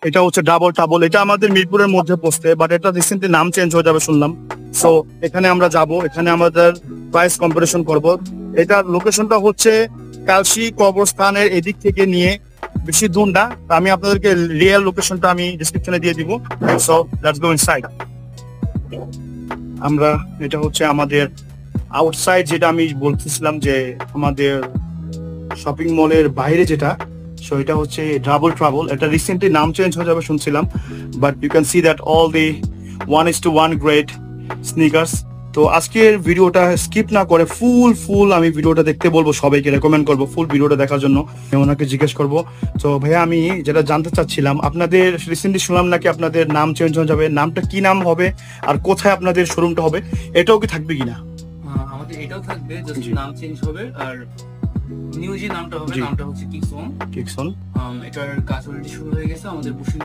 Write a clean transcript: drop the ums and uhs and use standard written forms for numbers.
এটা হচ্ছে ডাবল টাবল, এটা আমাদের মিরপুরের মধ্যে পড়ছে, বাট এটা রিসেন্টলি নাম চেঞ্জ হয়ে যাবে শুনলাম। সো এখানে আমরা যাব, এখানে আমাদের প্রাইস কম্পিটিশন করব। এটা লোকেশনটা হচ্ছে কালশি কবরস্থানের এদিক থেকে নিয়ে বেশি দূর না। আমি আপনাদেরকে রিয়েল লোকেশনটা আমি ডিসক্রিপশনে দিয়ে দিব। So let's go inside. আমরা, এটা হচ্ছে আমাদের আউটসাইড, যেটা আমি বলতেছিলাম যে আমাদের শপিং মলের বাইরে যেটা। সো এটা হচ্ছে ডাবল ট্রাবল, এটা রিসেন্টলি নাম চেঞ্জ হয়ে যাবে শুনছিলাম, but you can see that all the 1:1 grade sneakers. তো আজকের ভিডিওটা স্কিপ না করে ফুল আমি ভিডিওটা দেখতে বলবো, সবাইকে রেকমেন্ড করবো ফুল ভিডিওটা দেখার জন্য। আমি ওনাকে জিজ্ঞেস করবো, তো ভাইয়া আমি যেটা জানতে চাচ্ছিলাম, আপনাদের রিসেন্টলি শুনলাম নাকি আপনাদের নাম চেঞ্জ হয়ে যাবে, নামটা কি নাম হবে আর কোথায় আপনাদের শোরুমটা হবে, এটাও কি থাকবে কিনা? আমাদের এটাও থাকবে, জাস্ট নাম চেঞ্জ হবে। আর নিউ যে নামটা হবে, নামটা হচ্ছে কিকসন। কিকসন, এটার কাজ অলরেডি শুরু হয়ে গেছে আমাদের